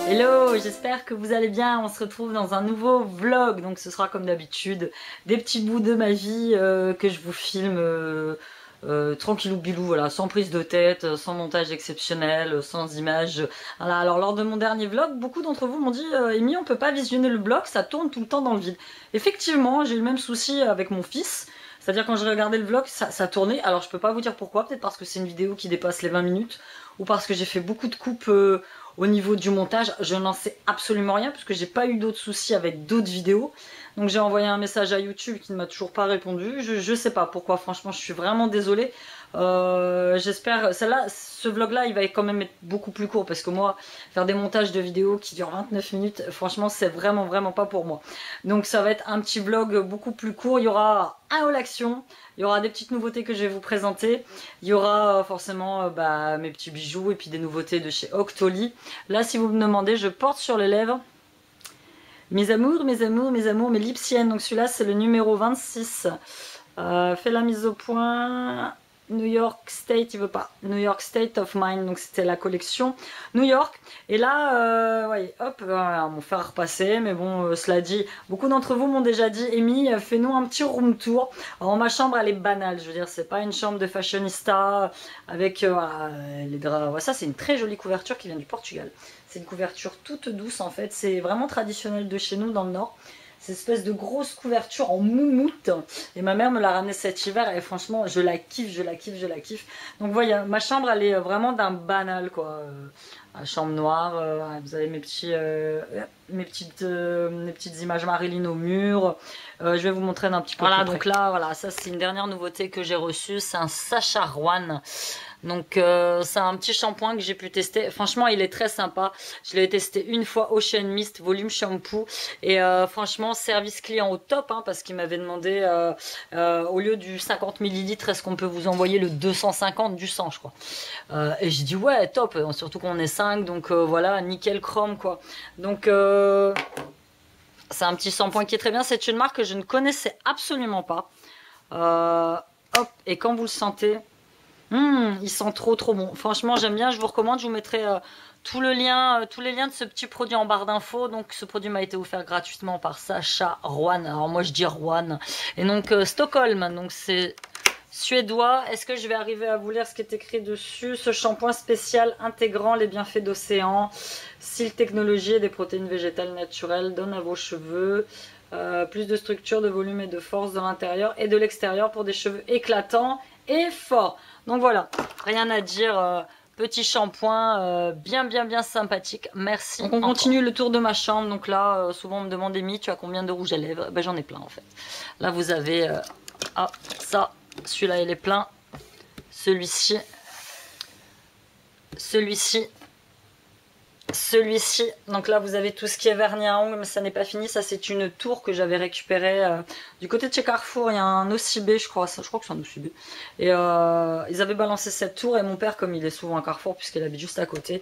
Hello, j'espère que vous allez bien. On se retrouve dans un nouveau vlog. Donc ce sera comme d'habitude des petits bouts de ma vie que je vous filme tranquillou bilou, voilà, sans prise de tête, sans montage exceptionnel, sans images. Voilà, alors lors de mon dernier vlog, beaucoup d'entre vous m'ont dit Amy, on peut pas visionner le vlog, ça tourne tout le temps dans le vide. Effectivement, j'ai eu le même souci avec mon fils. C'est-à-dire quand j'ai regardé le vlog, ça tournait. Alors je peux pas vous dire pourquoi, peut-être parce que c'est une vidéo qui dépasse les 20 minutes ou parce que j'ai fait beaucoup de coupes au niveau du montage. Je n'en sais absolument rien puisque j'ai pas eu d'autres soucis avec d'autres vidéos. Donc j'ai envoyé un message à YouTube qui ne m'a toujours pas répondu. Je sais pas pourquoi, franchement je suis vraiment désolée. J'espère, ce vlog là il va quand même être beaucoup plus court parce que moi faire des montages de vidéos qui durent 29 minutes, franchement c'est vraiment pas pour moi. Donc ça va être un petit vlog beaucoup plus court. Il y aura un haul action, il y aura des petites nouveautés que je vais vous présenter, il y aura forcément mes petits bijoux et puis des nouveautés de chez Octoly. Là si vous me demandez, je porte sur les lèvres mes amours, mes lipsiennes. Donc celui-là c'est le numéro 26. Fais la mise au point. New York State, il veut pas. New York State of Mind, donc c'était la collection New York. Et là, ouais, hop, mon fer repasser, mais bon, cela dit, beaucoup d'entre vous m'ont déjà dit, Amy, fais-nous un petit room tour. Alors ma chambre, elle est banale, je veux dire, c'est pas une chambre de fashionista avec les draps. Ouais, ça, c'est une très jolie couverture qui vient du Portugal. C'est une couverture toute douce en fait, c'est vraiment traditionnel de chez nous dans le Nord. Cette espèce de grosse couverture en moumoute. Et ma mère me l'a ramené cet hiver et franchement je la kiffe, je la kiffe. Donc voilà, ma chambre elle est vraiment d'un banal quoi. La chambre noire, vous avez mes petites images Marilyn au mur. Je vais vous montrer un petit peu. Voilà, donc là, voilà, ça c'est une dernière nouveauté que j'ai reçue, c'est un Sacha Rowan. Donc c'est un petit shampoing que j'ai pu tester. Franchement il est très sympa. Je l'ai testé une fois, Ocean Mist volume shampoo. Et franchement service client au top hein, parce qu'il m'avait demandé au lieu du 50 ml est-ce qu'on peut vous envoyer le 250 du 100 je crois. Et j'ai dit ouais top, surtout qu'on est 5 donc voilà nickel chrome quoi. Donc c'est un petit shampoing qui est très bien. C'est une marque que je ne connaissais absolument pas. Hop, et quand vous le sentez, il sent trop bon. Franchement, j'aime bien. Je vous recommande. Je vous mettrai tous les liens de ce petit produit en barre d'infos. Donc, ce produit m'a été offert gratuitement par Sacha Rowan. Alors, moi, je dis Rowan. Et donc, Stockholm. Donc, c'est suédois. Est-ce que je vais arriver à vous lire ce qui est écrit dessus? Ce shampoing spécial intégrant les bienfaits d'océan, cils technologie et des protéines végétales naturelles donne à vos cheveux plus de structure, de volume et de force de l'intérieur et de l'extérieur pour des cheveux éclatants et forts. Donc voilà, rien à dire, petit shampoing bien sympathique, merci. Donc on continue le tour de ma chambre. Donc là, souvent on me demande Amy, tu as combien de rouge à lèvres? Ben j'en ai plein en fait. Là vous avez, ça, celui-là il est plein, celui-ci, donc là vous avez tout ce qui est vernis à ongles, mais ça n'est pas fini. Ça c'est une tour que j'avais récupérée du côté de chez Carrefour. Il y a un OCB je crois que c'est un OCB. Et ils avaient balancé cette tour et mon père, comme il est souvent à Carrefour puisqu'il habite juste à côté,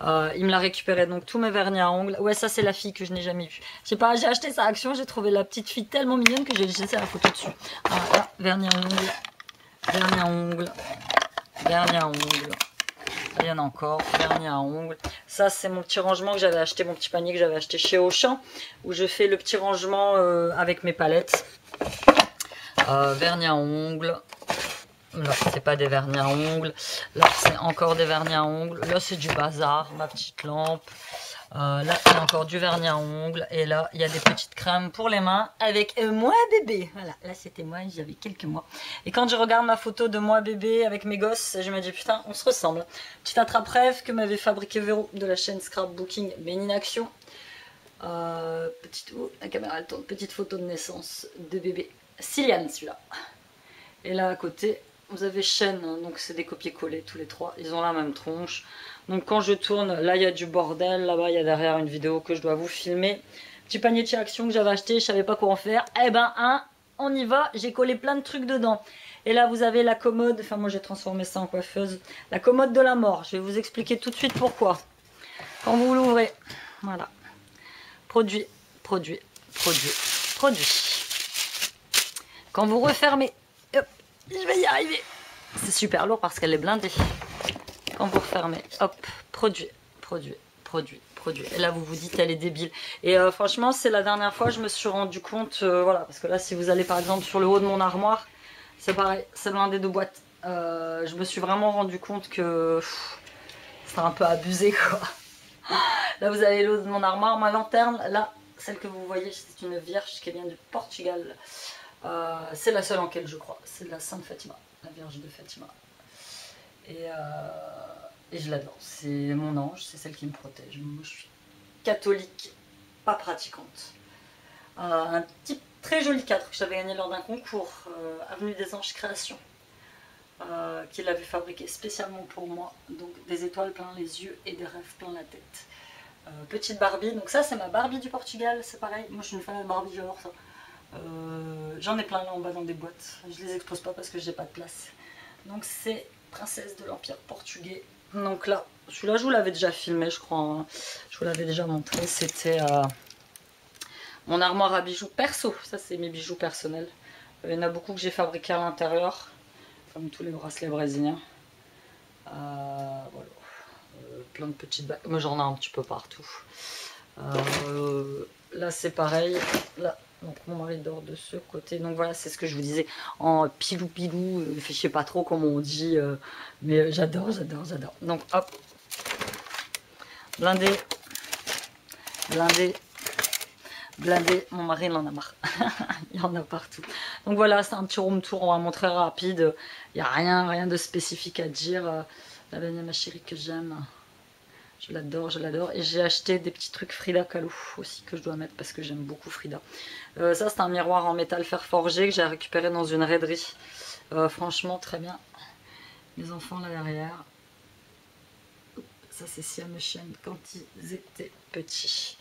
il me l'a récupéré. Donc tous mes vernis à ongles, ouais ça c'est la fille que je n'ai jamais vue. Je sais pas, j'ai acheté sa Action, j'ai trouvé la petite fille tellement mignonne que j'ai laissé la photo dessus. Voilà, vernis à ongles. Il y en a encore, vernis à ongles. Ça c'est mon petit rangement que j'avais acheté, mon petit panier que j'avais acheté chez Auchan, où je fais le petit rangement avec mes palettes. Vernis à ongles. Là c'est pas des vernis à ongles. Là c'est encore des vernis à ongles. Là c'est du bazar, ma petite lampe. Là il y a encore du vernis à ongles. Et là il y a des petites crèmes pour les mains avec moi bébé. Voilà, là c'était moi, j'avais quelques mois. Et quand je regarde ma photo de moi bébé avec mes gosses, je me dis putain on se ressemble. Petite attrape-rêve que m'avait fabriqué Véro de la chaîne Scrapbooking Ben in Action. La caméra elle tourne, petite photo de naissance de bébé. Ciliane celui-là. Et là à côté vous avez Chaîne, hein, donc c'est des copier-coller tous les trois, ils ont la même tronche. Donc quand je tourne, là il y a du bordel, là-bas il y a derrière une vidéo que je dois vous filmer. Petit panier de chez Action que j'avais acheté, je savais pas quoi en faire. Eh ben on y va, j'ai collé plein de trucs dedans. Et là vous avez la commode, enfin moi j'ai transformé ça en coiffeuse, la commode de la mort. Je vais vous expliquer tout de suite pourquoi. Quand vous l'ouvrez, voilà, produit. Quand vous refermez, hop, je vais y arriver. C'est super lourd parce qu'elle est blindée. Quand vous refermez, hop, produit. produit. Et là vous vous dites elle est débile. Et franchement c'est la dernière fois je me suis rendu compte, voilà, parce que là si vous allez par exemple sur le haut de mon armoire, c'est pareil, c'est blindé de boîtes. Je me suis vraiment rendu compte que c'est un peu abusé quoi. Là vous avez le haut de mon armoire, ma lanterne, là, celle que vous voyez, c'est une vierge qui vient du Portugal. C'est la seule en quelle je crois, c'est la Sainte Fatima, la Vierge de Fatima. Et je l'adore, c'est mon ange, c'est celle qui me protège. Moi je suis catholique, pas pratiquante. Un petit très joli cadre que j'avais gagné lors d'un concours, Avenue des Anges Création, qu'il avait fabriqué spécialement pour moi. Donc des étoiles plein les yeux et des rêves plein la tête. Petite Barbie, donc ça c'est ma Barbie du Portugal, c'est pareil, moi je suis une fan de Barbie, j'adore ça. J'en ai plein là en bas dans des boîtes, je les expose pas parce que j'ai pas de place. Donc c'est Princesse de l'Empire portugais. Donc là, celui-là je vous l'avais déjà filmé je crois, hein. Je vous l'avais déjà montré, c'était mon armoire à bijoux perso, ça c'est mes bijoux personnels. Il y en a beaucoup que j'ai fabriqués à l'intérieur, comme tous les bracelets brésiliens. Voilà. Plein de petites bagues, moi j'en ai un petit peu partout. Là c'est pareil, là donc mon mari dort de ce côté, donc voilà c'est ce que je vous disais en pilou pilou, je sais pas trop comment on dit, mais j'adore. Donc hop, blindé, mon mari il en a marre. Il y en a partout. Donc voilà, c'est un petit room tour, on va montrer rapide, il n'y a rien de spécifique à dire. La baigne ma chérie que j'aime. Je l'adore. Et j'ai acheté des petits trucs Frida Kahlo aussi que je dois mettre parce que j'aime beaucoup Frida. Ça c'est un miroir en métal fer forgé que j'ai récupéré dans une raiderie. Franchement très bien. Mes enfants là derrière. Ça c'est Siam Chienne quand ils étaient petits.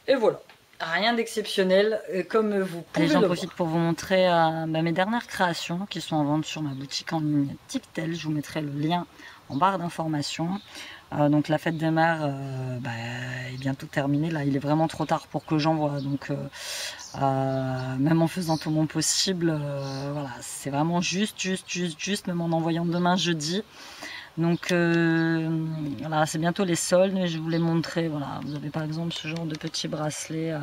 Et voilà. Rien d'exceptionnel comme vous pouvez le voir. J'en profite pour vous montrer mes dernières créations qui sont en vente sur ma boutique en ligne TicTel. Je vous mettrai le lien en barre d'informations. Donc la fête des mères est bientôt terminée. Là il est vraiment trop tard pour que j'envoie. Donc même en faisant tout mon possible, voilà, c'est vraiment juste, même en envoyant demain jeudi. Donc voilà, c'est bientôt les soldes et je vous les montrer. Voilà, vous avez par exemple ce genre de petits bracelets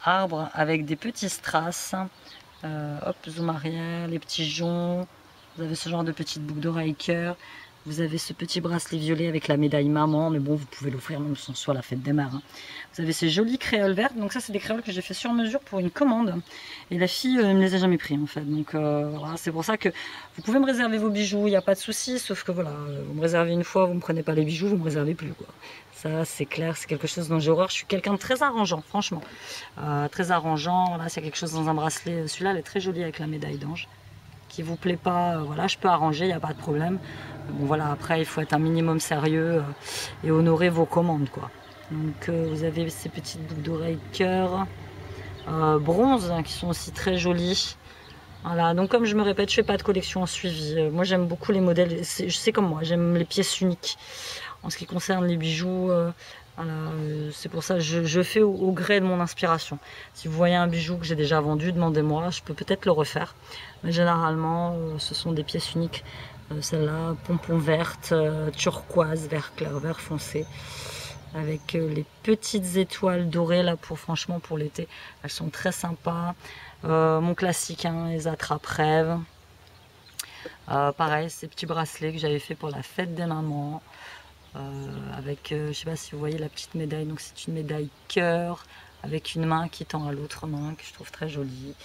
arbre avec des petits strass. Hop, zoom arrière, les petits joncs. Vous avez ce genre de petites boucles d'oreilles cœur. Vous avez ce petit bracelet violet avec la médaille maman, mais bon, vous pouvez l'offrir même sans soit la fête des mères. Hein. Vous avez ces jolies créoles vertes. Donc ça, c'est des créoles que j'ai fait sur mesure pour une commande. Et la fille ne me les a jamais pris en fait. Donc voilà, c'est pour ça que vous pouvez me réserver vos bijoux, il n'y a pas de souci. Sauf que voilà, vous me réservez une fois, vous ne me prenez pas les bijoux, vous ne me réservez plus quoi. Ça, c'est clair, c'est quelque chose dont j'ai horreur. Je suis quelqu'un de très arrangeant, franchement. Très arrangeant. Là, c'est quelque chose dans un bracelet. Celui-là, elle est très jolie avec la médaille d'ange. Qui vous plaît pas, voilà, je peux arranger, il n'y a pas de problème. Bon voilà, après il faut être un minimum sérieux et honorer vos commandes quoi. Donc vous avez ces petites boucles d'oreilles cœur, bronze hein, qui sont aussi très jolies. Voilà, donc comme je me répète, je fais pas de collection en suivi. Moi j'aime beaucoup les modèles, c'est comme moi, j'aime les pièces uniques. En ce qui concerne les bijoux, voilà, c'est pour ça que je fais au gré de mon inspiration. Si vous voyez un bijou que j'ai déjà vendu, demandez-moi, je peux peut-être le refaire. Mais généralement, ce sont des pièces uniques. Celle-là, pompon verte, turquoise, vert clair, vert foncé. Avec les petites étoiles dorées là franchement pour l'été. Elles sont très sympas. Mon classique, hein, les attrape-rêves. Pareil, ces petits bracelets que j'avais fait pour la fête des mamans. Avec, je sais pas si vous voyez la petite médaille, donc c'est une médaille cœur avec une main qui tend à l'autre main que je trouve très jolie.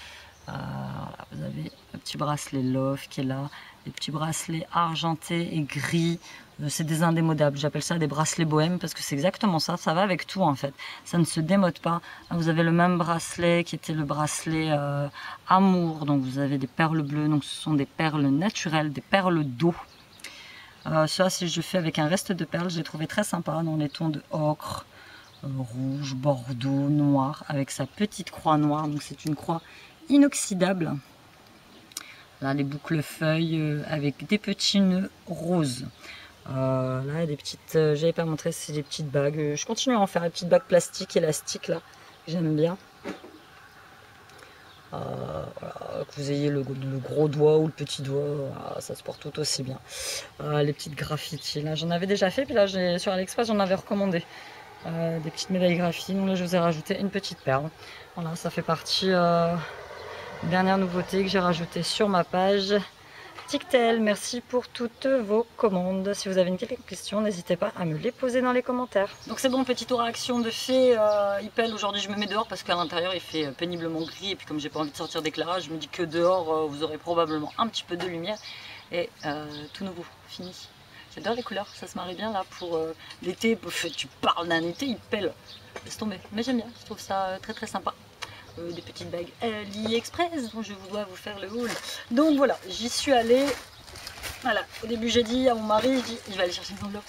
Voilà, vous avez un petit bracelet Love qui est là, des petits bracelets argentés et gris, c'est des indémodables, j'appelle ça des bracelets bohèmes parce que c'est exactement ça, ça va avec tout en fait, ça ne se démode pas. Vous avez le même bracelet qui était le bracelet amour, donc vous avez des perles bleues, donc ce sont des perles naturelles, des perles d'eau. Ça, si je fais avec un reste de perles, je l'ai trouvé très sympa dans les tons de ocre, rouge, bordeaux, noir, avec sa petite croix noire. Donc c'est une croix inoxydable. Là, les boucles feuilles avec des petits nœuds roses. Là, des petites, j'avais pas montré, c'est des petites bagues. Je continue à en faire des petites bagues plastiques, élastiques là, j'aime bien. Voilà, que vous ayez le gros doigt ou le petit doigt, voilà, ça se porte tout aussi bien. Les petites graffitis, là j'en avais déjà fait, puis là sur AliExpress j'en avais recommandé. des petites médailles graphiques. Donc là je vous ai rajouté une petite perle. Voilà, ça fait partie dernière nouveauté que j'ai rajoutée sur ma page TikTok. Merci pour toutes vos commandes. Si vous avez une quelconque question, n'hésitez pas à me les poser dans les commentaires. Donc c'est bon, petite réaction de fée. Il pèle. Aujourd'hui je me mets dehors parce qu'à l'intérieur il fait péniblement gris. Et puis comme j'ai pas envie de sortir d'éclairage, je me dis que dehors vous aurez probablement un petit peu de lumière. Et tout nouveau, fini. J'adore les couleurs, ça se marie bien là pour l'été. Tu parles d'un été, il pèle. Laisse tomber. Mais j'aime bien, je trouve ça très très sympa. Des petites bagues AliExpress dont je dois vous faire le haul. Donc voilà, j'y suis allée. Voilà, au début j'ai dit à mon mari, je vais aller chercher des enveloppes.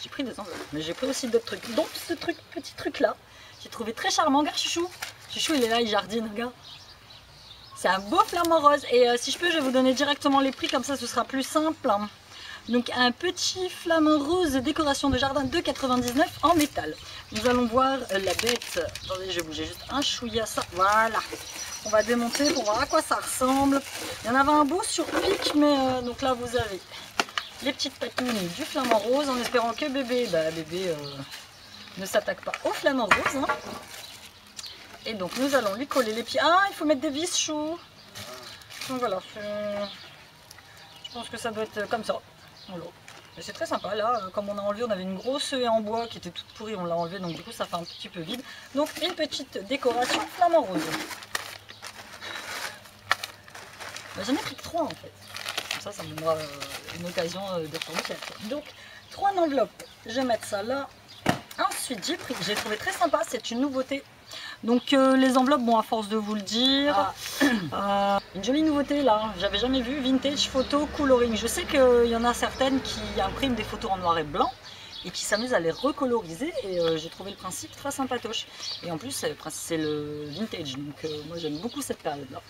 J'ai pris des enveloppes, mais j'ai pris aussi d'autres trucs. Donc ce petit truc là, j'ai trouvé très charmant. Regarde Chouchou, Chouchou il est là, il jardine, regarde. C'est un beau flamant rose et si je peux je vais vous donner directement les prix, comme ça ce sera plus simple. Donc un petit flamant rose décoration de jardin de 2,99 en métal. Nous allons voir la bête. Attendez, je vais bouger juste un chouïa ça. Voilà. On va démonter pour voir à quoi ça ressemble. Il y en avait un beau sur pic, mais donc là vous avez les petites patounes du flamant rose en espérant que bébé, ne s'attaque pas au flamant rose. Hein. Et donc nous allons lui coller les pieds. Ah, il faut mettre des vis chou. Donc voilà, je pense que ça doit être comme ça. C'est très sympa là, comme on a enlevé, on avait une grosse haie en bois qui était toute pourrie, on l'a enlevé donc du coup ça fait un petit peu vide. Donc une petite décoration flamant rose. J'en ai pris que 3 en fait, comme ça me donnera une occasion de retourner chez elle. Donc 3 enveloppes, je vais mettre ça là. Ensuite j'ai trouvé très sympa, c'est une nouveauté. Donc les enveloppes, bon à force de vous le dire, une jolie nouveauté là, j'avais jamais vu, vintage photo coloring. Je sais qu'il y en a certaines qui impriment des photos en noir et blanc et qui s'amusent à les recoloriser et j'ai trouvé le principe très sympatoche. Et en plus c'est le vintage, donc moi j'aime beaucoup cette période là.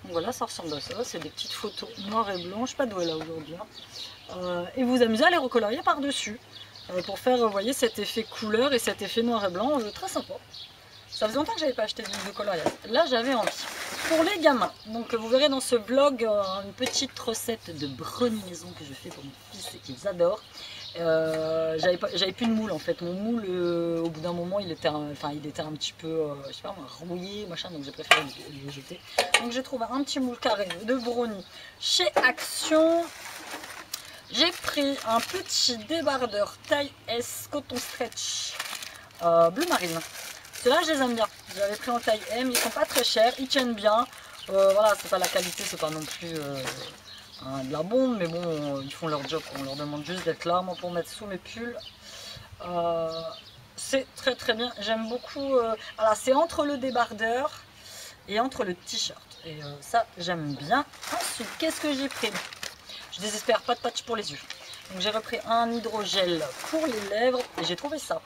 Donc voilà, ça ressemble à ça, c'est des petites photos noir et blanc, je sais pas d'où elle est là aujourd'hui. Hein. Et vous amusez à les recolorier par dessus pour faire, vous voyez, cet effet couleur et cet effet noir et blanc, très sympa. Ça faisait longtemps que j'avais pas acheté de coloriage. Là, j'avais envie. Pour les gamins, donc vous verrez dans ce vlog une petite recette de brownie maison que je fais pour mon fils et qu'ils adorent. J'avais plus de moule en fait. Mon moule, au bout d'un moment, il était un petit peu, je sais pas, rouillé, machin, donc j'ai préféré le jeter. Donc j'ai trouvé un petit moule carré de brownie chez Action. J'ai pris un petit débardeur taille S coton stretch bleu marine. Ceux-là, je les aime bien. J'avais pris en taille M, ils sont pas très chers, ils tiennent bien. Voilà, c'est pas la qualité, c'est pas non plus de la bombe, mais bon, ils font leur job. On leur demande juste d'être là. Moi, pour mettre sous mes pulls, c'est très très bien. J'aime beaucoup. Voilà, c'est entre le débardeur et entre le t-shirt. Et ça, j'aime bien. Ensuite, qu'est-ce que j'ai pris? Je désespère, pas de patch pour les yeux. Donc j'ai repris un hydrogel pour les lèvres et j'ai trouvé ça.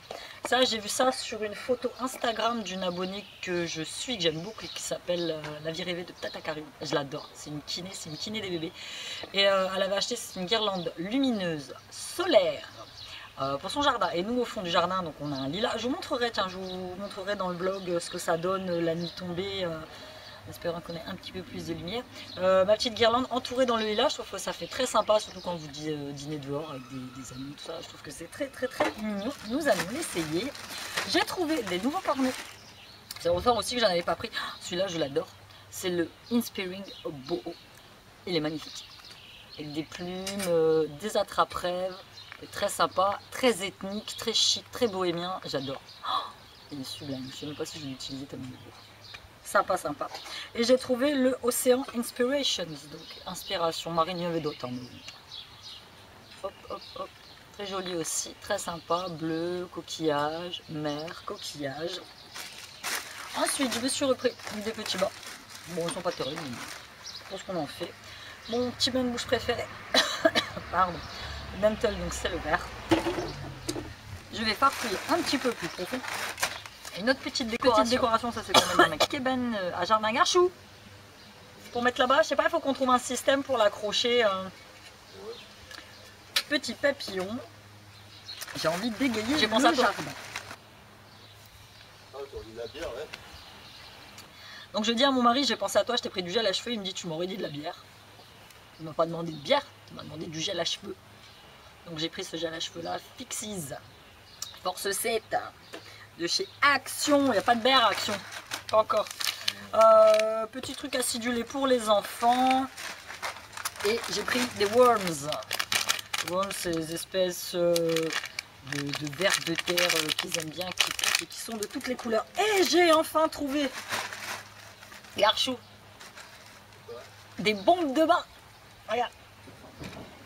Ça, j'ai vu ça sur une photo Instagram d'une abonnée que je suis, que j'aime beaucoup, qui s'appelle La vie rêvée de Tata Karim. Je l'adore, c'est une kiné des bébés. Et elle avait acheté une guirlande lumineuse solaire pour son jardin. Et nous, au fond du jardin, donc on a un lilas. Je vous montrerai, tiens, je vous montrerai dans le blog ce que ça donne la nuit tombée. En espérant qu'on ait un petit peu plus de lumière. Ma petite guirlande entourée dans le lilas, je trouve que ça fait très sympa, surtout quand vous dînez dehors avec des amis, tout ça. Je trouve que c'est très très très mignon. Nous allons l'essayer. J'ai trouvé des nouveaux cornets. C'est un aussi que j'en avais pas pris. Celui-là, je l'adore. C'est le Inspiring Boho. Il est magnifique. Avec des plumes, des attrape-rêves. Très sympa, très ethnique, très chic, très bohémien. J'adore. Il est sublime. Je ne sais même pas si je l'ai utilisé tellement. Sympa, sympa. Et j'ai trouvé le Ocean Inspirations, donc inspiration marine, il y avait d'autres. Hein, hop, hop, hop. Très joli aussi, très sympa, bleu, coquillage, mer, coquillage. Ensuite, je me suis repris des petits bas. Bon, ils sont pas terribles, mais pour ce qu'on en fait. Mon petit bain de bouche préféré, pardon, Dental, donc c'est le vert. Je vais farfouiller un petit peu plus profond. Une autre petite décoration, ça c'est quand même un Keben à jardin garchou. Pour mettre là-bas, je sais pas, il faut qu'on trouve un système pour l'accrocher. Petit papillon. J'ai envie de dégayer. J'ai pensé à toi. Donc je dis à mon mari, j'ai pensé à toi, je t'ai pris du gel à cheveux. Il me dit, tu m'aurais dit de la bière. Il m'a pas demandé de bière, il m'a demandé du gel à cheveux. Donc j'ai pris ce gel à cheveux là, Pixies. Force 7 de chez Action. Il n'y a pas de BR Action, pas encore. Petit truc acidulé pour les enfants. Et j'ai pris des worms. Worms, c'est des espèces de vers de terre qu'ils aiment bien, qui poussent et qui sont de toutes les couleurs. Et j'ai enfin trouvé, Garchou, des bombes de bain. Regarde.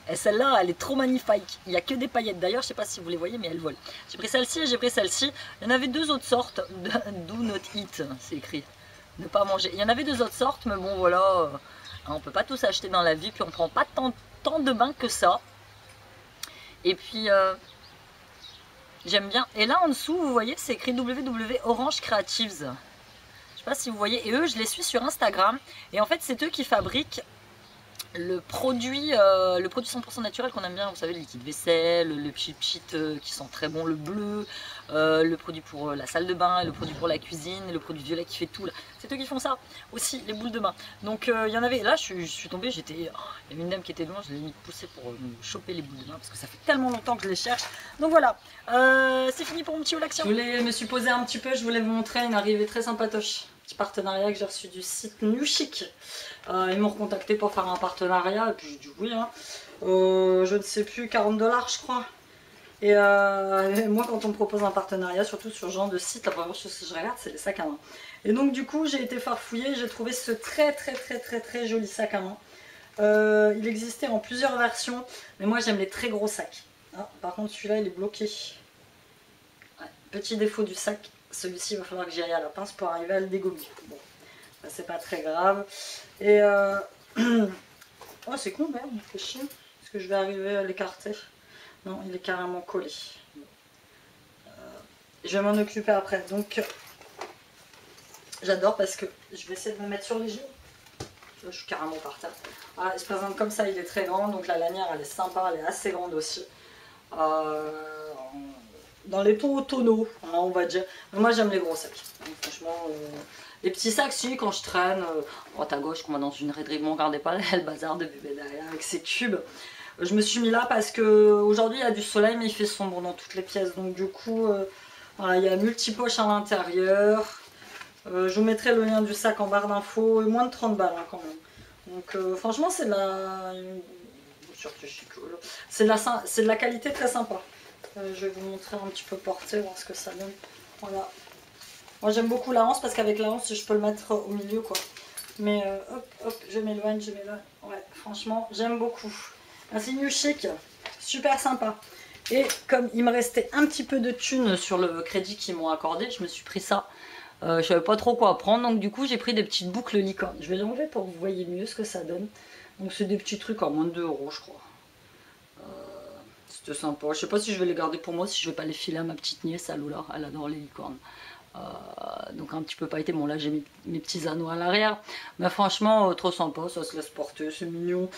Et celle-là, elle est trop magnifique. Il n'y a que des paillettes. D'ailleurs, je sais pas si vous les voyez, mais elles volent. J'ai pris celle-ci et j'ai pris celle-ci. Il y en avait deux autres sortes. Do not eat, c'est écrit. Ne pas manger. Il y en avait deux autres sortes, mais bon, voilà. On peut pas tous acheter dans la vie. Puis on prend pas tant de bains que ça. Et puis, j'aime bien. Et là, en dessous, vous voyez, c'est écrit www Orange Creatives. Je sais pas si vous voyez. Et eux, je les suis sur Instagram. Et en fait, c'est eux qui fabriquent le produit 100% naturel qu'on aime bien, vous savez, le liquide vaisselle, le pchit qui sent très bon, le bleu, le produit pour la salle de bain, le produit pour la cuisine, le produit violet qui fait tout. C'est eux qui font ça aussi, les boules de bain. Donc il y en avait, là je suis tombée, il y avait une dame qui était loin, je l'ai mis poussée pour choper les boules de bain parce que ça fait tellement longtemps que je les cherche. Donc voilà, c'est fini pour mon petit haul action. Je voulais me suis posée un petit peu, je voulais vous montrer une arrivée très sympatoche. Petit partenariat que j'ai reçu du site New Chic. Ils m'ont recontacté pour faire un partenariat et puis j'ai dit oui, hein. Je ne sais plus, 40 $ je crois. Et moi quand on me propose un partenariat, surtout sur ce genre de site, la première chose que je regarde c'est les sacs à main. Et donc du coup j'ai été farfouiller, j'ai trouvé ce très joli sac à main. Il existait en plusieurs versions, mais moi j'aime les très gros sacs. Ah, par contre celui-là il est bloqué. Ouais, petit défaut du sac, celui-ci il va falloir que j'y aille à la pince pour arriver à le dégommer. Bon, c'est pas très grave. Et oh c'est con merde, il fait chier. Est-ce que je vais arriver à l'écarter? Non, il est carrément collé. Je vais m'en occuper après. Donc j'adore parce que je vais essayer de me mettre sur les genoux. Là, je suis carrément par terre. Voilà, il se présente comme ça, il est très grand. Donc la lanière elle est sympa, elle est assez grande aussi. Dans les tons tonneaux, hein, on va dire. Mais moi j'aime les gros sacs. Donc, franchement, les petits sacs, si, quand je traîne, droite à gauche, comme dans une raiderie, ne regardez pas le bazar de bébé derrière avec ses tubes. Je me suis mis là parce que aujourd'hui il y a du soleil, mais il fait sombre dans toutes les pièces. Donc du coup, voilà, il y a multi-poches à l'intérieur. Je vous mettrai le lien du sac en barre d'infos. Moins de 30 balles hein, quand même. Donc franchement, c'est de la... C'est de la qualité très sympa. Je vais vous montrer un petit peu porté, voir ce que ça donne. Voilà. Moi j'aime beaucoup la hanse parce qu'avec la hanse je peux le mettre au milieu quoi. Mais hop, je m'éloigne. Ouais, franchement j'aime beaucoup. C'est New Chic, super sympa. Et comme il me restait un petit peu de thunes sur le crédit qu'ils m'ont accordé, je me suis pris ça. Je savais pas trop quoi prendre, donc du coup j'ai pris des petites boucles licorne. Je vais l'enlever pour que vous voyez mieux ce que ça donne. Donc c'est des petits trucs à moins de 2 € je crois. C'était sympa. Je sais pas si je vais les garder pour moi, si je vais pas les filer à ma petite nièce, à Lola, elle adore les licornes. Donc un petit peu pailleté, bon là j'ai mes petits anneaux à l'arrière, mais franchement trop sympa, ça se laisse porter, c'est mignon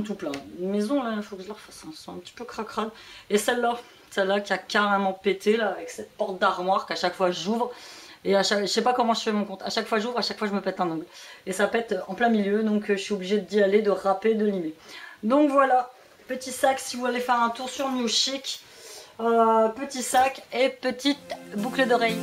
tout plein. Une maison là, il faut que je la refasse, hein, c'est un petit peu cracrade. Et celle-là qui a carrément pété là, avec cette porte d'armoire qu'à chaque fois j'ouvre, et je sais pas comment je fais mon compte, à chaque fois j'ouvre, à chaque fois je me pète un ongle. Et ça pète en plein milieu, donc je suis obligée d'y aller, de râper, de limer. Donc voilà, petit sac si vous voulez faire un tour sur New Chic. Petit sac et petite boucle d'oreille.